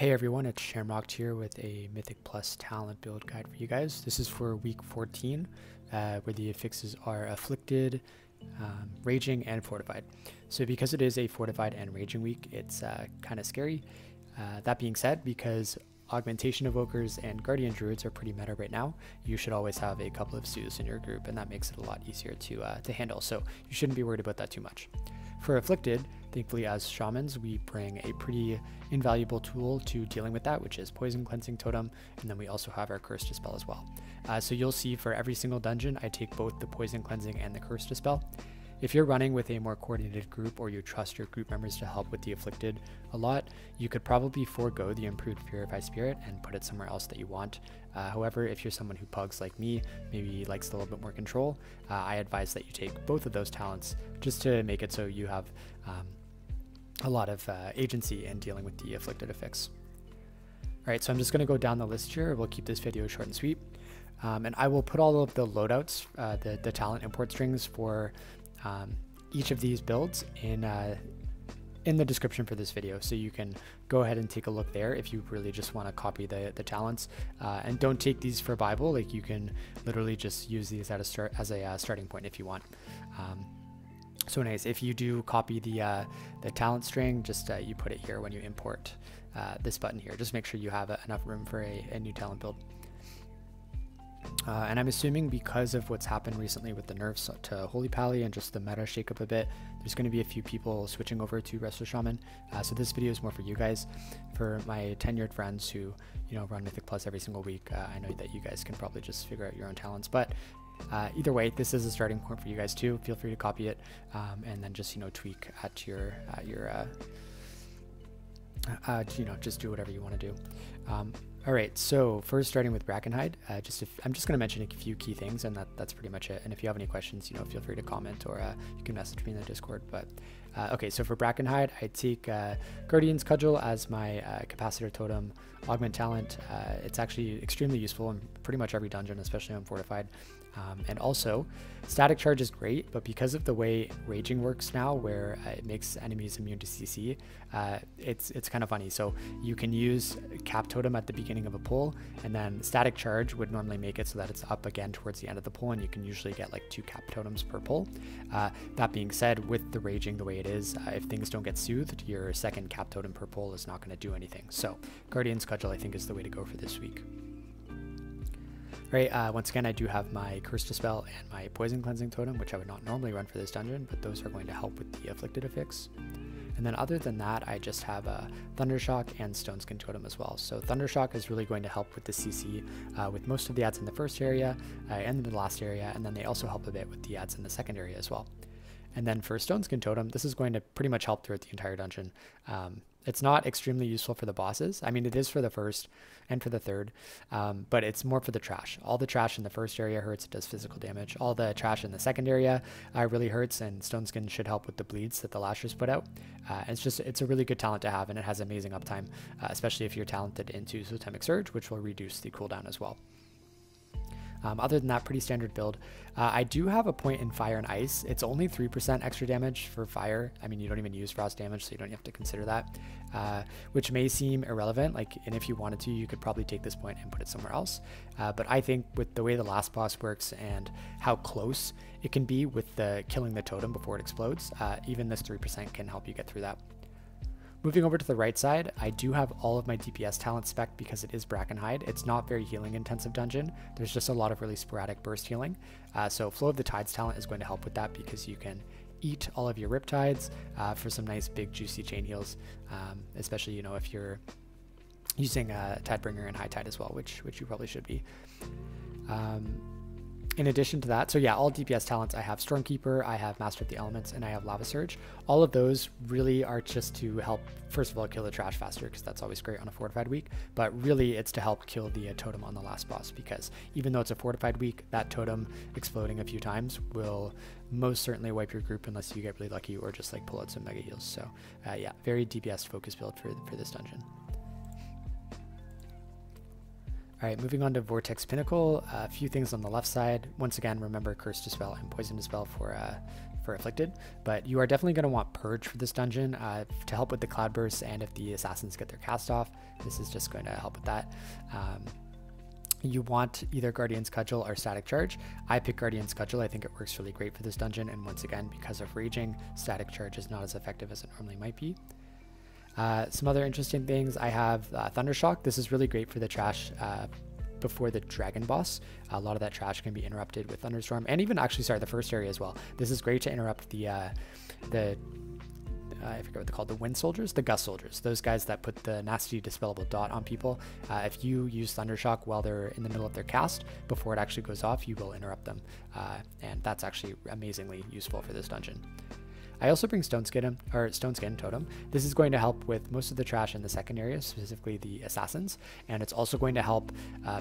Hey everyone, it's Shamrock here with a Mythic Plus talent build guide for you guys. This is for week 14, where the affixes are Afflicted, Raging, and Fortified. So because it is a Fortified and Raging week, it's kind of scary. That being said, because Augmentation Evokers and Guardian Druids are pretty meta right now, you should always have a couple of Sues in your group, and that makes it a lot easier to handle, so you shouldn't be worried about that too much. For Afflicted, thankfully as Shamans, we bring a pretty invaluable tool to dealing with that, which is Poison Cleansing Totem, and then we also have our Curse Dispel as well. So you'll see for every single dungeon, I take both the Poison Cleansing and the Curse Dispel. If you're running with a more coordinated group or you trust your group members to help with the Afflicted a lot, you could probably forego the improved Purify Spirit and put it somewhere else that you want. However, if you're someone who pugs like me, maybe likes a little bit more control, I advise that you take both of those talents just to make it so you have a lot of agency in dealing with the Afflicted affix. Alright, so I'm just going to go down the list here. We'll keep this video short and sweet. And I will put all of the loadouts, the talent import strings for each of these builds in the description for this video, so you can go ahead and take a look there if you really just want to copy the talents, and don't take these for Bible. Like, you can literally just use these as a starting point if you want. So anyways, if you do copy the talent string, just you put it here when you import this button here. Just make sure you have enough room for a new talent build. And I'm assuming because of what's happened recently with the nerfs to Holy Pally and just the meta shake up a bit, there's going to be a few people switching over to Resto Shaman. So this video is more for you guys. For my tenured friends who, run Mythic Plus every single week, I know that you guys can probably just figure out your own talents. But either way, this is a starting point for you guys too. Feel free to copy it, and then just tweak at your just do whatever you want to do. All right, so first starting with Brackenhide, I'm just going to mention a few key things, and that's pretty much it. And if you have any questions, feel free to comment, or you can message me in the Discord. But okay, so for Brackenhide, I take Guardian's Cudgel as my capacitor totem augment talent. It's actually extremely useful in pretty much every dungeon, especially on Fortified. And also, static charge is great, but because of the way Raging works now, where it makes enemies immune to CC, it's kind of funny. So you can use Cap Totem at the beginning of a pull, and then static charge would normally make it so that it's up again towards the end of the pull, and you can usually get like 2 Cap Totems per pull. That being said, with the Raging the way it is, if things don't get soothed, your second Cap Totem per pull is not going to do anything. So Guardian's Cudgel, I think, is the way to go for this week. Right, once again, I do have my Curse Dispel and my Poison Cleansing Totem, which I would not normally run for this dungeon, but those are going to help with the Afflicted affix. And then other than that, I just have a Thundershock and Stone Skin Totem as well. So Thundershock is really going to help with the CC with most of the ads in the first area and the last area, and then they also help a bit with the ads in the second area as well. And then for Stone Skin Totem, this is going to pretty much help throughout the entire dungeon. It's not extremely useful for the bosses. I mean, it is for the first and for the third, but it's more for the trash. All the trash in the first area hurts, it does physical damage. All the trash in the second area really hurts, and Stone Skin should help with the bleeds that the Lashers put out. It's a really good talent to have, and it has amazing uptime, especially if you're talented into Totemic Surge, which will reduce the cooldown as well. Other than that, pretty standard build. I do have a point in Fire and Ice. It's only 3% extra damage for Fire. I mean, you don't even use Frost damage, so you don't have to consider that, which may seem irrelevant. And if you wanted to, you could probably take this point and put it somewhere else. But I think with the way the last boss works and how close it can be with the killing the totem before it explodes, even this 3% can help you get through that. Moving over to the right side, I do have all of my DPS talents spec because it is Brackenhide. It's not very healing intensive dungeon. There's just a lot of really sporadic burst healing. So Flow of the Tides talent is going to help with that because you can eat all of your Riptides for some nice big juicy chain heals, especially if you're using Tidebringer and High Tide as well, which you probably should be. In addition to that, so yeah, all DPS talents, I have Stormkeeper, I have Master of the Elements, and I have Lava Surge. All of those really are just to help, first of all, kill the trash faster, because that's always great on a Fortified week, but really it's to help kill the totem on the last boss, because even though it's a Fortified week, that totem exploding a few times will most certainly wipe your group unless you get really lucky or just like pull out some mega heals. So yeah, very DPS focused build for this dungeon. All right, moving on to Vortex Pinnacle, a few things on the left side. Once again, remember Curse Dispel and Poison Dispel for for Afflicted, but you are definitely going to want Purge for this dungeon to help with the cloudbursts, and if the assassins get their cast off, this is just going to help with that. You want either Guardian's Cudgel or Static Charge. I pick Guardian's Cudgel. I think it works really great for this dungeon, and once again, because of Raging, Static Charge is not as effective as it normally might be. Some other interesting things, I have Thundershock. This is really great for the trash before the dragon boss. A lot of that trash can be interrupted with Thunderstorm, and even actually, sorry, the first area as well. This is great to interrupt the I forget what they're called, the wind soldiers, the gust soldiers, those guys that put the nasty dispellable dot on people. If you use Thundershock while they're in the middle of their cast, before it actually goes off, you will interrupt them. And that's actually amazingly useful for this dungeon. I also bring Stone Skin Totem. This is going to help with most of the trash in the second area, specifically the assassins, and it's also going to help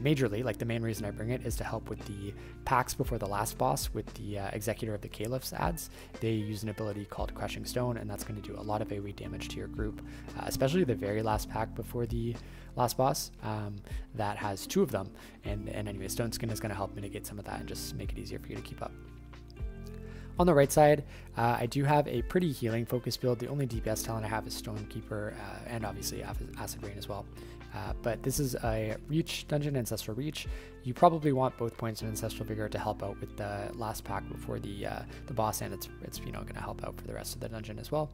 majorly, like the main reason I bring it is to help with the packs before the last boss with the Executor of the Caliphs ads. They use an ability called Crushing Stone, and that's going to do a lot of AoE damage to your group, especially the very last pack before the last boss that has 2 of them. And anyway, Stone Skin is going to help mitigate some of that and just make it easier for you to keep up. On the right side, I do have a pretty healing focus build. The only DPS talent I have is Stonekeeper and obviously Acid Rain as well. But this is a Reach dungeon, Ancestral Reach. You probably want both points of Ancestral Vigor to help out with the last pack before the boss, and it's going to help out for the rest of the dungeon as well.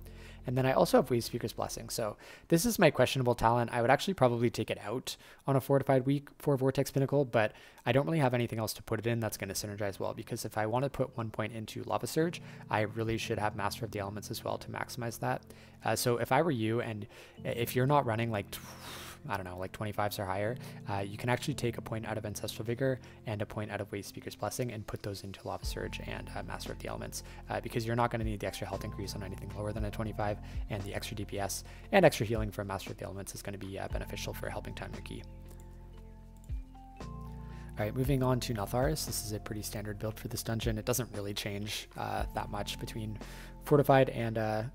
And then I also have Wave Speaker's Blessing. So this is my questionable talent. I would actually probably take it out on a Fortified week for Vortex Pinnacle, but I don't really have anything else to put it in that's going to synergize well, because if I want to put 1 point into Lava Surge, I really should have Master of the Elements as well to maximize that. So if I were you, and if you're not running like, I don't know, like 25s or higher, you can actually take a point out of Ancestral Vigor and a point out of Wave Speaker's Blessing and put those into Lava Surge and Master of the Elements, because you're not going to need the extra health increase on anything lower than a 25, and the extra DPS and extra healing from Master of the Elements is going to be beneficial for helping time your key. All right, moving on to Neltharus. This is a pretty standard build for this dungeon. It doesn't really change that much between Fortified and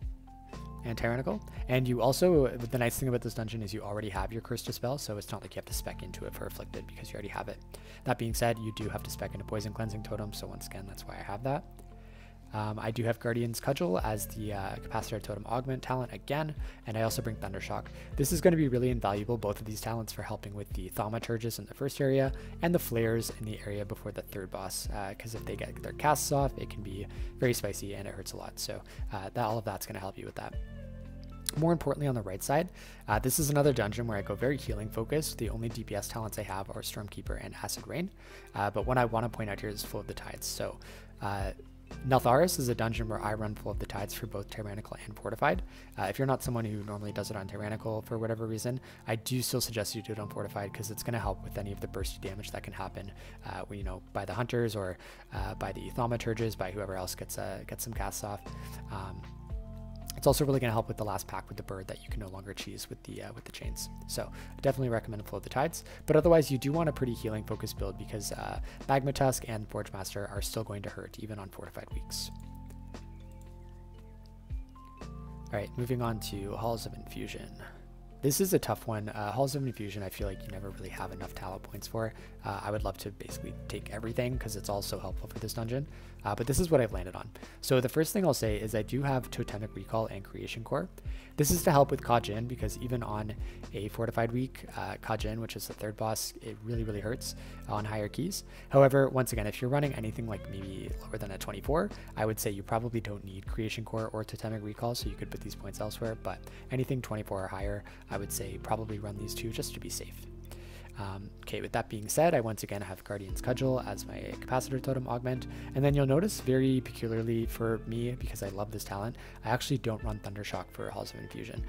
Tyrannical. And you also, the nice thing about this dungeon is you already have your Curse Dispel, so it's not like you have to spec into it for Afflicted because you already have it. That being said, you do have to spec into Poison Cleansing Totem, so once again, that's why I have that. I do have Guardian's Cudgel as the Capacitor Totem Augment talent again, and I also bring Thundershock. This is going to be really invaluable, both of these talents, for helping with the Thaumaturges in the first area and the Flares in the area before the third boss, because if they get their casts off, it can be very spicy and it hurts a lot. So all of that's going to help you with that. More importantly, on the right side, this is another dungeon where I go very healing focused. The only DPS talents I have are Stormkeeper and Acid Rain, but what I want to point out here is Flow of the Tides. So Neltharus is a dungeon where I run Flow of the Tides for both Tyrannical and Fortified. If you're not someone who normally does it on Tyrannical for whatever reason, I do still suggest you do it on Fortified, because it's going to help with any of the bursty damage that can happen, by the Hunters or by the Thaumaturges, by whoever else gets some casts off. It's also really going to help with the last pack with the bird that you can no longer cheese with the chains. So I definitely recommend Flow of the Tides. But otherwise, you do want a pretty healing focused build, because Magma Tusk and Forge Master are still going to hurt even on Fortified weeks. All right, moving on to Halls of Infusion. This is a tough one. Halls of Infusion, I feel like you never really have enough talent points for. I would love to basically take everything, because it's all so helpful for this dungeon. But this is what I've landed on. So the first thing I'll say is I do have Totemic Recall and Creation Core. This is to help with Kajin, because even on a Fortified week, Kajin, which is the third boss, it really, really hurts on higher keys. However, once again, if you're running anything like maybe lower than a 24, I would say you probably don't need Creation Core or Totemic Recall, so you could put these points elsewhere. But anything 24 or higher, I would say probably run these two just to be safe. Okay, with that being said, I once again have Guardian's Cudgel as my Capacitor Totem Augment, and then you'll notice very peculiarly for me, because I love this talent, I actually don't run Thundershock for Halls of Infusion.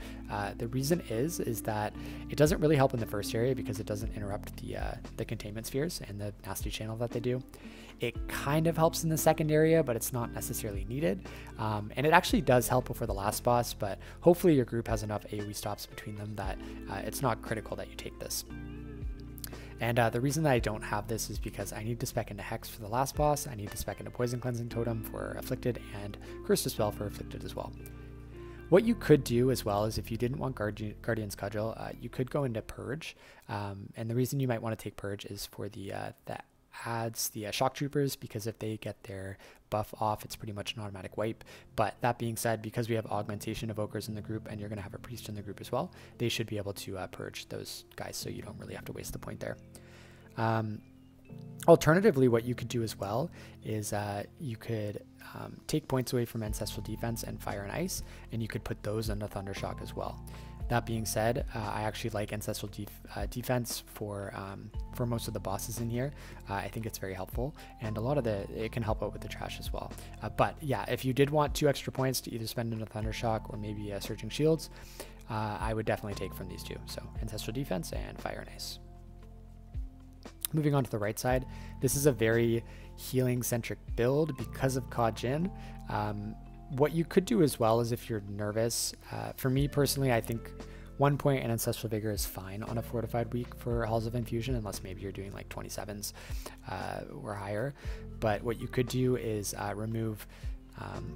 The reason is that it doesn't really help in the first area, because it doesn't interrupt the containment spheres and the nasty channel that they do. It kind of helps in the second area, but it's not necessarily needed. And it actually does help before the last boss, but hopefully your group has enough AoE stops between them that it's not critical that you take this. And the reason that I don't have this is because I need to spec into Hex for the last boss, I need to spec into Poison Cleansing Totem for Afflicted, and Curse Dispel for Afflicted as well. What you could do as well is, if you didn't want Guardian's Cudgel, you could go into Purge. And the reason you might want to take Purge is for the adds the shock troopers, because if they get their buff off, it's pretty much an automatic wipe. But that being said, because we have augmentation of ogres in the group and you're going to have a priest in the group as well, they should be able to purge those guys, so you don't really have to waste the point there. Alternatively, what you could do as well is you could take points away from Ancestral Defense and Fire and Ice, and you could put those into Thundershock as well. That being said, I actually like Ancestral Defense for most of the bosses in here. I think it's very helpful, and a lot of it can help out with the trash as well. But yeah, if you did want 2 extra points to either spend into Thundershock or maybe Surging Shields, I would definitely take from these 2. So Ancestral Defense and Fire and Ice. Moving on to the right side, this is a very healing-centric build because of Kajin. What you could do as well is, if you're nervous, for me personally, I think 1 point in Ancestral Vigor is fine on a fortified week for Halls of Infusion, unless maybe you're doing like 27s or higher. But what you could do is remove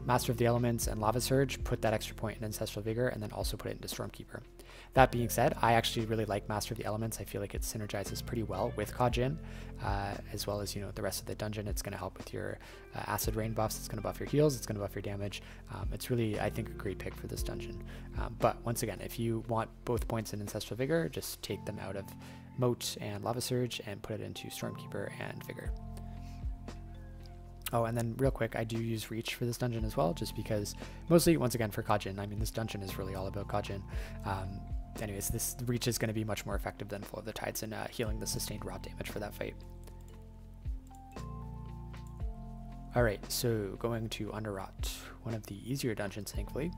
Master of the Elements and Lava Surge, put that extra point in Ancestral Vigor, and then also put it into Stormkeeper. That being said, I actually really like Master of the Elements. I feel like it synergizes pretty well with Kajin, as well as, the rest of the dungeon. It's going to help with your Acid Rain buffs. It's going to buff your heals. It's going to buff your damage. It's really, I think, a great pick for this dungeon. But once again, if you want both points in Ancestral Vigor, just take them out of Moat and Lava Surge and put it into Stormkeeper and Vigor. Oh, and then real quick, I do use Reach for this dungeon as well, just because, mostly, once again, for Kajin. I mean, this dungeon is really all about Kajin. Anyways, this Reach is going to be much more effective than Flow of the Tides in healing the sustained rot damage for that fight. Alright, so going to Underrot, one of the easier dungeons, thankfully.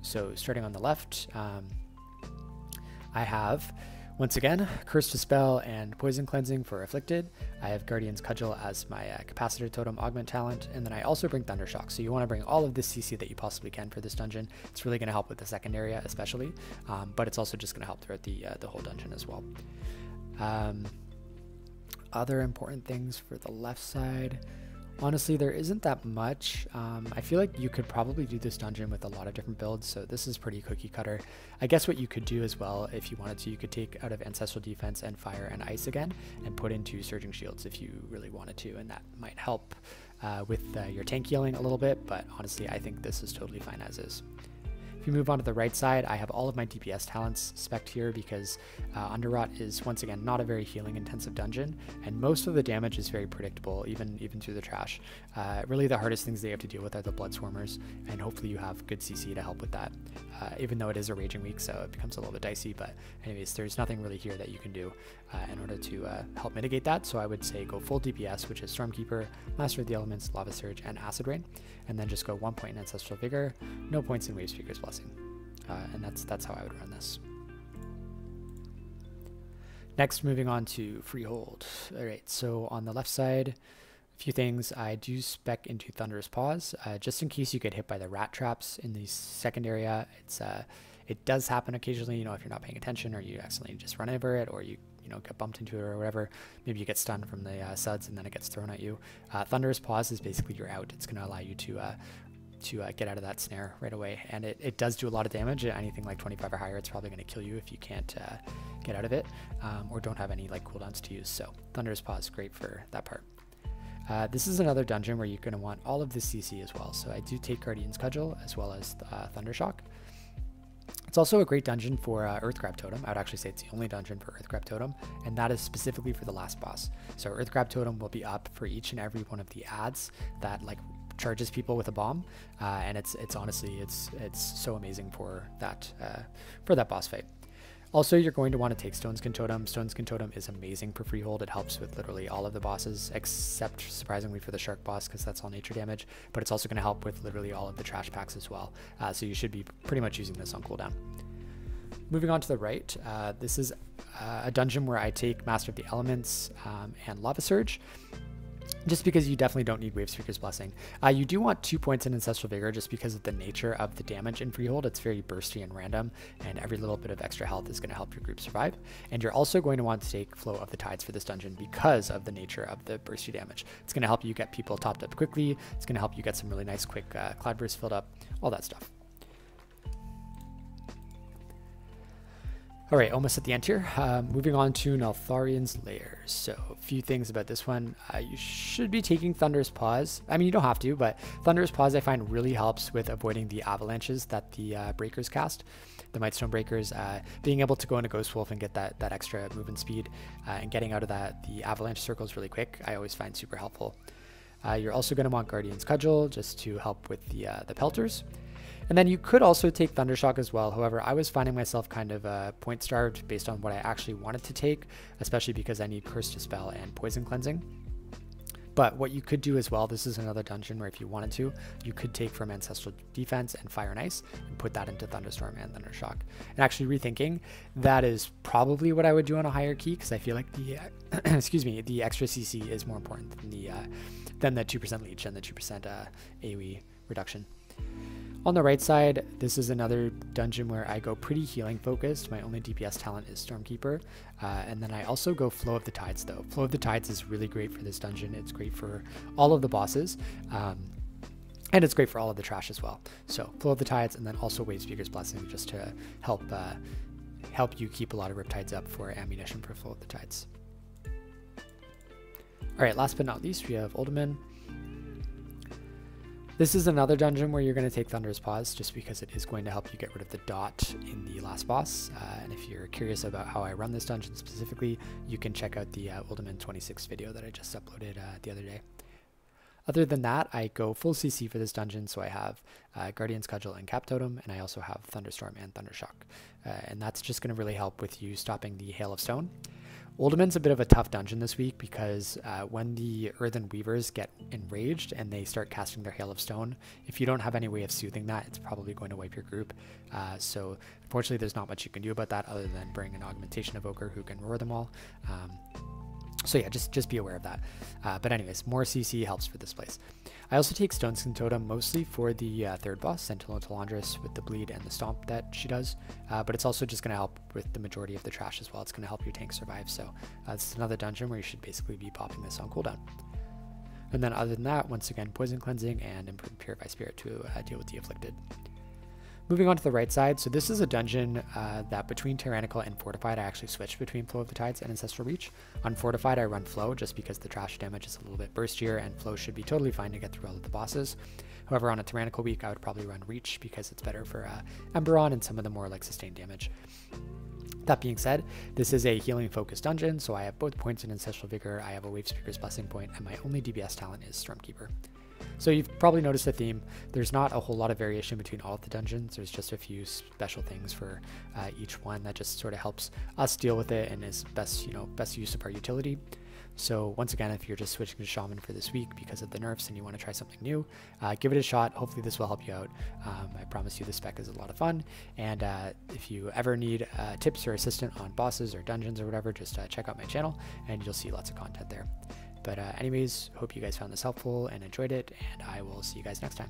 So starting on the left, I have, once again, Curse Dispel and Poison Cleansing for Afflicted. I have Guardian's Cudgel as my Capacitor Totem Augment talent, and then I also bring Thundershock. So you want to bring all of this CC that you possibly can for this dungeon. It's really going to help with the second area especially, but it's also just going to help throughout the whole dungeon as well. Other important things for the left side, honestly, there isn't that much. I feel like you could probably do this dungeon with a lot of different builds, so this is pretty cookie cutter. I guess what you could do as well, if you wanted to, you could take out of Ancestral Defense and Fire and Ice again, and put into Surging Shields if you really wanted to, and that might help with your tank healing a little bit, but honestly, I think this is totally fine as is. If you move on to the right side, I have all of my DPS talents spec'd here because Underrot is, once again, not a very healing intensive dungeon, and most of the damage is very predictable, even through the trash. Really the hardest things they have to deal with are the Blood Swarmers, and hopefully you have good CC to help with that, even though it is a Raging week, so it becomes a little bit dicey, but anyways, there's nothing really here that you can do in order to help mitigate that, so I would say go full DPS, which is Stormkeeper, Master of the Elements, Lava Surge, and Acid Rain, and then just go 1 point in Ancestral Vigor, no points in Wavespeaker's Blessing. And that's how I would run this. Next, moving on to Freehold. All right, so on the left side, a few things. I do spec into Thunderous Paws, just in case you get hit by the rat traps in the second area. It does happen occasionally, if you're not paying attention, or you accidentally just run over it, or you get bumped into it or whatever. Maybe you get stunned from the suds and then it gets thrown at you. Thunderous Paws is basically your out. It's going to allow you to get out of that snare right away, and it does do a lot of damage. Anything like 25 or higher, it's probably going to kill you if you can't get out of it, or don't have any cooldowns to use. So Thunderous Paw is great for that part. This is another dungeon where you're going to want all of this CC as well. So I do take Guardian's Cudgel as well as Thundershock. It's also a great dungeon for Earthgrab Totem. I would actually say it's the only dungeon for Earthgrab Totem, and that is specifically for the last boss. So Earthgrab Totem will be up for each and every one of the ads that charges people with a bomb, and it's honestly it's so amazing for that boss fight. Also, you're going to want to take Stone Skin Totem. Stone Skin Totem is amazing for Freehold. It helps with literally all of the bosses, except surprisingly for the Shark boss, because that's all nature damage, but it's also going to help with literally all of the trash packs as well. So you should be pretty much using this on cooldown. Moving on to the right, this is a dungeon where I take Master of the Elements and Lava Surge, just because you definitely don't need Wavespeaker's Blessing. You do want 2 points in Ancestral Vigor just because of the nature of the damage in Freehold. It's very bursty and random, and every little bit of extra health is going to help your group survive. And you're also going to want to take Flow of the Tides for this dungeon because of the nature of the bursty damage. It's going to help you get people topped up quickly. It's going to help you get some really nice quick Cloudburst filled up, all that stuff. All right, almost at the end here. Moving on to Neltharion's Lair. So a few things about this one. You should be taking Thunderous Paws. I mean, you don't have to, but Thunderous Paws I find really helps with avoiding the avalanches that the breakers cast. The Mightstone breakers, being able to go into Ghost Wolf and get that extra movement speed and getting out of the avalanche circles really quick, I always find super helpful. You're also going to want Guardian's Cudgel just to help with the pelters. And then you could also take Thundershock as well. However, I was finding myself kind of point starved based on what I actually wanted to take, especially because I need Curse Dispel and Poison Cleansing. But what you could do as well, this is another dungeon where if you wanted to, you could take from Ancestral Defense and Fire and Ice and put that into Thunderstorm and Thundershock. And actually rethinking, that is probably what I would do on a higher key, because I feel like the excuse me, the extra CC is more important than the 2% leech and the 2% AoE reduction. On the right side, this is another dungeon where I go pretty healing focused. My only DPS talent is Stormkeeper. And then I also go Flow of the Tides though. Flow of the Tides is really great for this dungeon. It's great for all of the bosses. And it's great for all of the trash as well. So Flow of the Tides, and then also Wavespeaker's Blessing just to help you keep a lot of Riptides up for ammunition for Flow of the Tides. All right, last but not least, we have Uldaman. This is another dungeon where you're going to take Thunderous Paws just because it is going to help you get rid of the dot in the last boss. And if you're curious about how I run this dungeon specifically, you can check out the Uldaman 26 video that I just uploaded the other day. Other than that, I go full CC for this dungeon, so I have Guardian's Cudgel and Cap Totem, and I also have Thunderstorm and Thundershock. And that's just going to really help with you stopping the Hail of Stone. Uldaman's a bit of a tough dungeon this week because when the Earthen Weavers get enraged and they start casting their Hail of Stone, if you don't have any way of soothing that, it's probably going to wipe your group. So unfortunately, there's not much you can do about that other than bring an Augmentation Evoker who can roar them all. So yeah, just be aware of that. But anyways, more CC helps for this place. I also take Stoneskin Totem mostly for the third boss, Sentinel Telandris, with the bleed and the stomp that she does. But it's also just going to help with the majority of the trash as well. It's going to help your tank survive. So it's another dungeon where you should basically be popping this on cooldown. And then other than that, once again, Poison Cleansing and Purify Spirit to deal with the Afflicted. Moving on to the right side, so this is a dungeon that between Tyrannical and Fortified, I actually switched between Flow of the Tides and Ancestral Reach. On Fortified, I run Flow just because the trash damage is a little bit burstier and Flow should be totally fine to get through all of the bosses. However, on a Tyrannical week, I would probably run Reach because it's better for Emberon and some of the more like sustained damage. That being said, this is a healing focused dungeon, so I have both points in Ancestral Vigor, I have a Wavespeaker's Blessing point, and my only DPS talent is Stormkeeper. So you've probably noticed a theme. There's not a whole lot of variation between all of the dungeons. There's just a few special things for each one that just sort of helps us deal with it and is best use of our utility. So once again, if you're just switching to Shaman for this week because of the nerfs and you want to try something new, give it a shot. Hopefully this will help you out. I promise you the spec is a lot of fun. And if you ever need tips or assistance on bosses or dungeons or whatever, just check out my channel and you'll see lots of content there. But anyways, hope you guys found this helpful and enjoyed it, and I will see you guys next time.